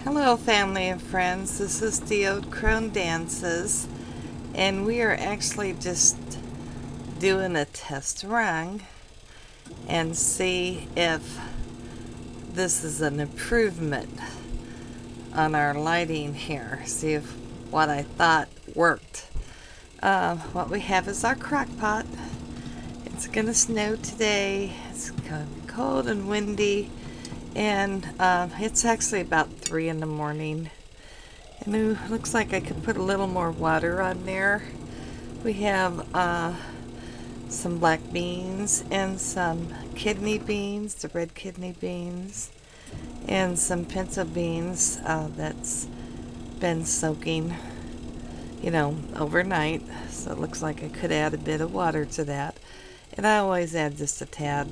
Hello family and friends, this is the Crone Dances, and we are actually just doing a test run and see if this is an improvement on our lighting here. See if what I thought worked. What we have is our crock pot. It's gonna snow today. It's gonna be cold and windy, and it's actually about 3 in the morning. And it looks like I could put a little more water on there. We have some black beans and some kidney beans, the red kidney beans, and some pinto beans that's been soaking, overnight. So it looks like I could add a bit of water to that. And I always add just a tad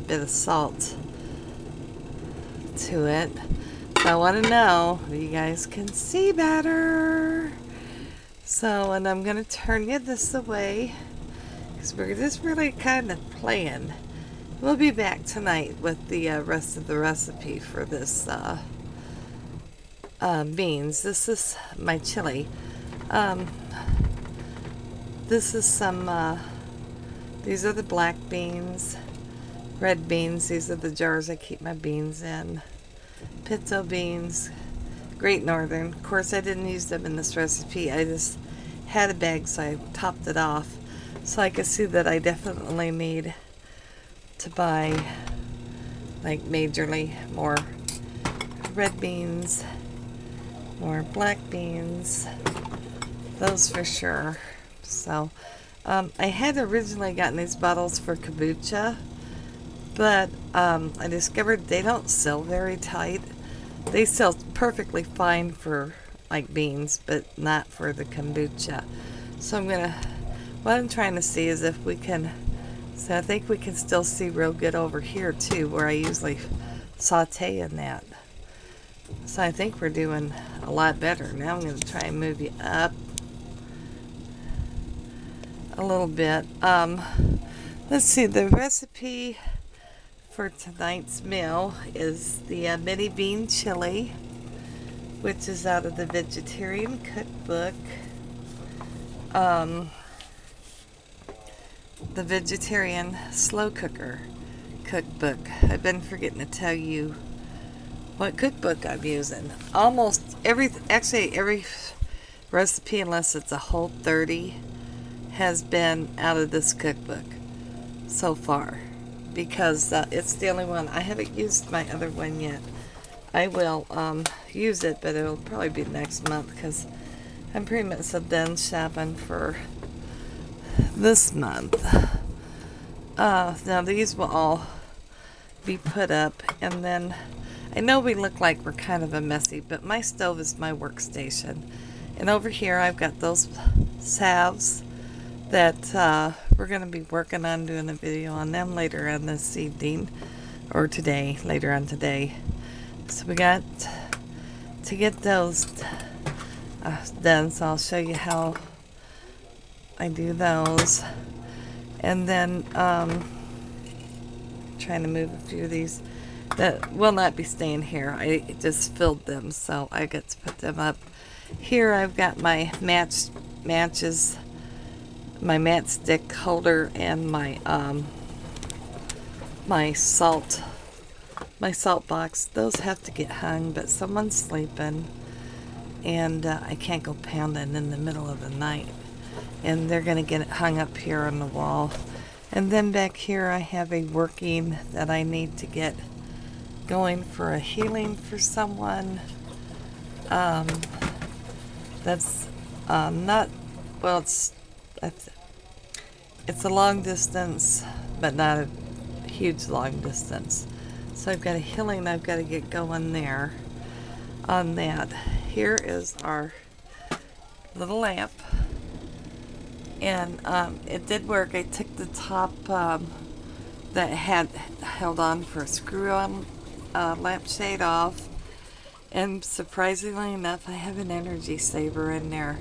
bit of salt to it. So I want to know if you guys can see better. So, and I'm going to turn you this away because we're just really kind of playing. We'll be back tonight with the rest of the recipe for this beans. This is my chili. This is some, these are the black beans, red beans. These are the jars I keep my beans in. Pinto beans, Great Northern. Of course, I didn't use them in this recipe. I just had a bag, so I topped it off. So I could see that I definitely need to buy, like, majorly more red beans, more black beans, those for sure. So, I had originally gotten these bottles for kombucha, but I discovered they don't sell very tight. They sell perfectly fine for like beans, but not for the kombucha. So what I'm trying to see is if we can, so I think we can still see real good over here too, where I usually saute in that. So I think we're doing a lot better. Now I'm going to try and move you up a little bit. Let's see, the recipe for tonight's meal is the mini bean chili, which is out of the vegetarian cookbook. The vegetarian slow cooker cookbook. I've been forgetting to tell you what cookbook I'm using. Almost every recipe, unless it's a whole 30, has been out of this cookbook so far, because it's the only one. I haven't used my other one yet. I will use it, but it'll probably be next month because I'm pretty much done shopping for this month. Now these will all be put up, and then I know we look like we're kind of a messy, but my stove is my workstation. And over here I've got those salves that we're going to be working on doing a video on them later on this evening, or today, later on today. So we got to get those done, so I'll show you how I do those. And then trying to move a few of these that will not be staying here. I just filled them, so I get to put them up. Here I've got my matches, my matchstick holder, and my my salt box. Those have to get hung, but someone's sleeping, and I can't go pounding in the middle of the night. And they're gonna get it hung up here on the wall. And then back here I have a working that I need to get going for a healing for someone. That's not, well, it's a long distance, but not a huge long distance. So I've got a healing I've got to get going there on that. Here is our little lamp, and it did work. I took the top that had held on for a screw-on lampshade off, and surprisingly enough I have an energy saver in there.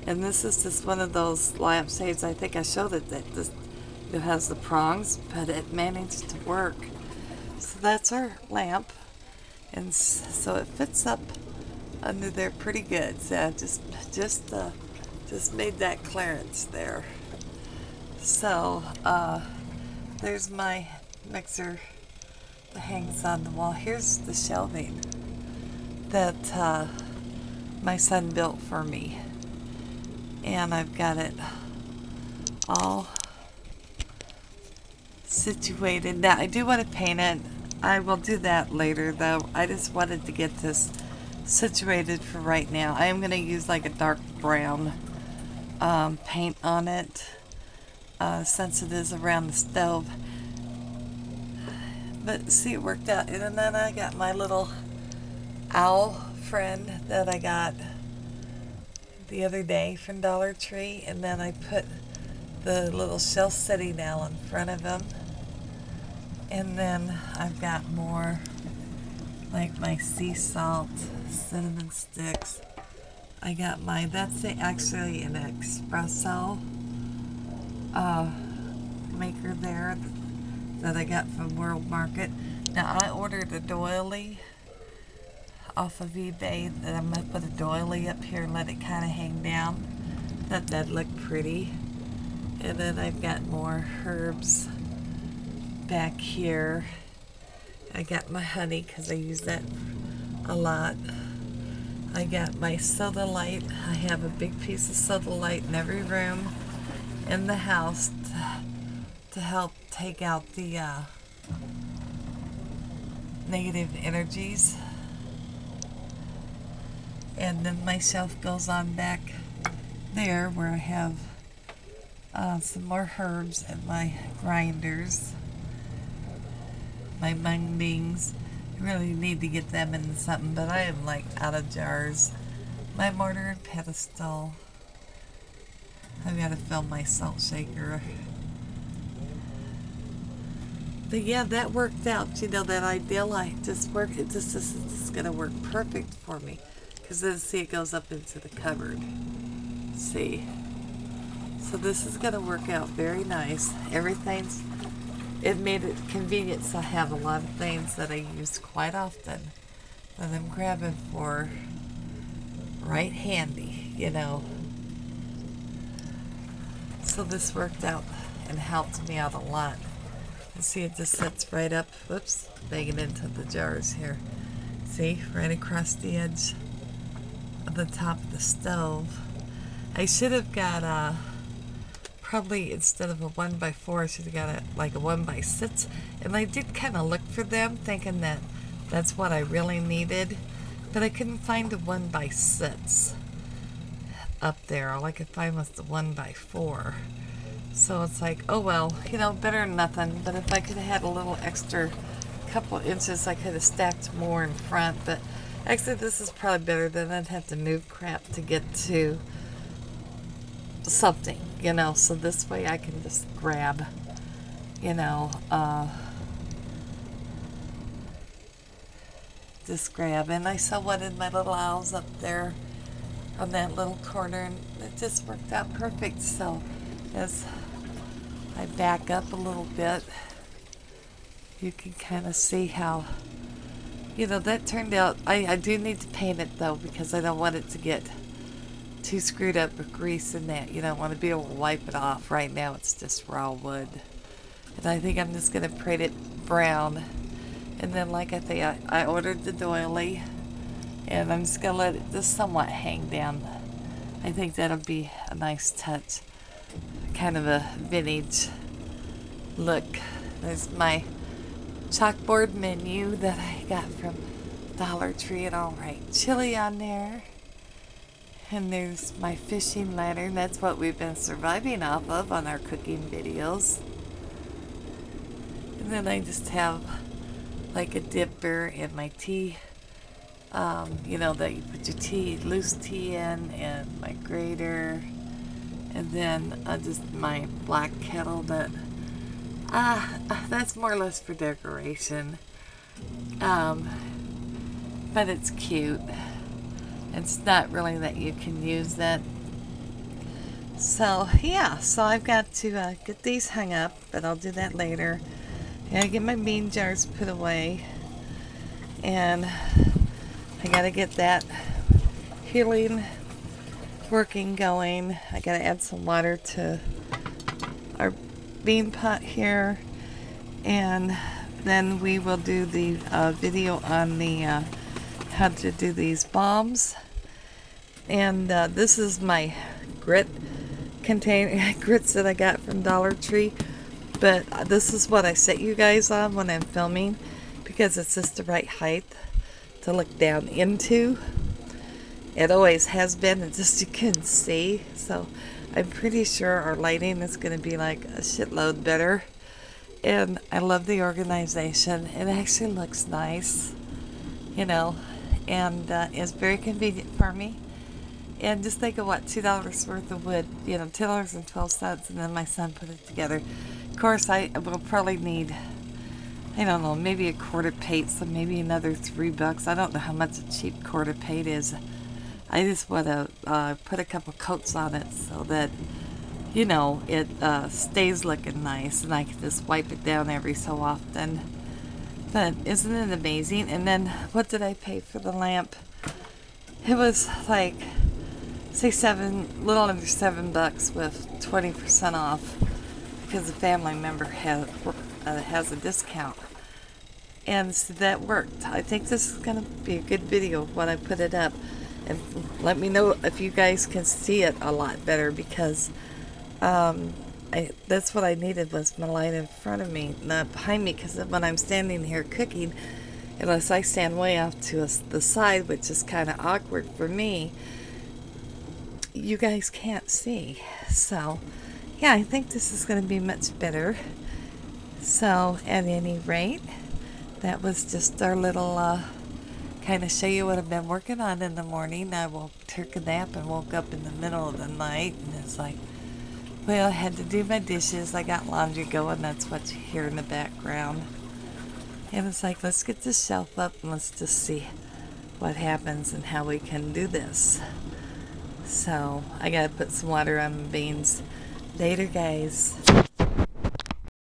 And this is just one of those lampshades. I think I showed it that it has the prongs, but it managed to work. So that's our lamp. and so it fits up under there pretty good. So I just made that clearance there. So there's my mixer that hangs on the wall. Here's the shelving that my son built for me, and I've got it all situated. Now I do want to paint it. I will do that later though. I just wanted to get this situated for right now. I am going to use like a dark brown paint on it since it is around the stove. But see, it worked out. And then I got my little owl friend that I got the other day from Dollar Tree, and then I put the little shelf setting owl in front of him. And then I've got more like my sea salt, cinnamon sticks. I got that's actually an espresso maker there that I got from World Market. Now I ordered a doily off of eBay that I'm going to put a doily up here and let it kind of hang down. That'd look pretty. And then I've got more herbs back here. I got my honey because I use that a lot. I got my soda light. I have a big piece of soda light in every room in the house to help take out the negative energies. And then my shelf goes on back there where I have some more herbs and my grinders, my mung beans. I really need to get them into something, but I am like out of jars. My mortar and pestle. I've got to fill my salt shaker. But yeah, that worked out. You know, that ideal light just worked. This is going to work perfect for me. Because then, see, it goes up into the cupboard. See? So this is going to work out very nice. It made it convenient, so I have a lot of things that I use quite often that I'm grabbing for right handy, you know. So this worked out and helped me out a lot. And see, it just sits right up, whoops, banging into the jars here. See, right across the edge of the top of the stove. I should have got probably instead of a 1x4, I should have got like a 1x6. And I did kind of look for them, thinking that that's what I really needed. But I couldn't find a 1x6 up there. All I could find was the 1x4. So it's like, oh well, you know, better than nothing. But if I could have had a little extra couple inches, I could have stacked more in front. But actually, this is probably better than I'd have to move crap to get to something, you know. So this way I can just grab, you know, just grab. And I saw one in my little owls up there on that little corner, and it just worked out perfect. So as I back up a little bit, you can kind of see how, you know, that turned out. I do need to paint it though, because I don't want it to get too screwed up with grease in that. You don't want to be able to wipe it off. Right now it's just raw wood. And I think I'm just going to paint it brown. And then, like I say, I ordered the doily, and I'm just going to let it just somewhat hang down. I think that'll be a nice touch. Kind of a vintage look. There's my chalkboard menu that I got from Dollar Tree, and all right, chili on there. And there's my fishing lantern. That's what we've been surviving off of on our cooking videos. And then I just have like a dipper and my tea, you know, that you put your tea, loose tea in, and my grater. And then just my black kettle that, that's more or less for decoration. But it's cute. It's not really that you can use that. So, yeah, so I've got to get these hung up, but I'll do that later. I get my bean jars put away. and I gotta get that healing working going. I gotta add some water to our bean pot here, and then we will do the video on the how to do these bombs. And this is my grit container grits that I got from Dollar Tree, but this is what I set you guys on when I'm filming, because it's just the right height to look down into. It always has been, it's just you can see, so I'm pretty sure our lighting is going to be like a shitload better. And I love the organization. It actually looks nice, you know, and it's very convenient for me. And just think of what, $2 worth of wood, you know, $2.12, and then my son put it together. Of course, I will probably need, I don't know, maybe a quarter plate, so maybe another $3. I don't know how much a cheap quarter plate is. I just want to put a couple coats on it so that, you know, it stays looking nice, and I can just wipe it down every so often. But isn't it amazing? And then, what did I pay for the lamp? It was like, say little under $7 with 20% off, because a family member has a discount. And so that worked. I think this is going to be a good video when I put it up. And let me know if you guys can see it a lot better, because that's what I needed, was my light in front of me, not behind me, because when I'm standing here cooking, unless I stand way off to the side, which is kind of awkward for me, you guys can't see. So yeah, I think this is going to be much better. So at any rate, that was just our little kind of show you what I've been working on in the morning. I took a nap and woke up in the middle of the night, and it's like, well, I had to do my dishes. I got laundry going. That's what you hear in the background. And it's like, let's get this shelf up and let's just see what happens and how we can do this. So I gotta put some water on my beans. Later, guys.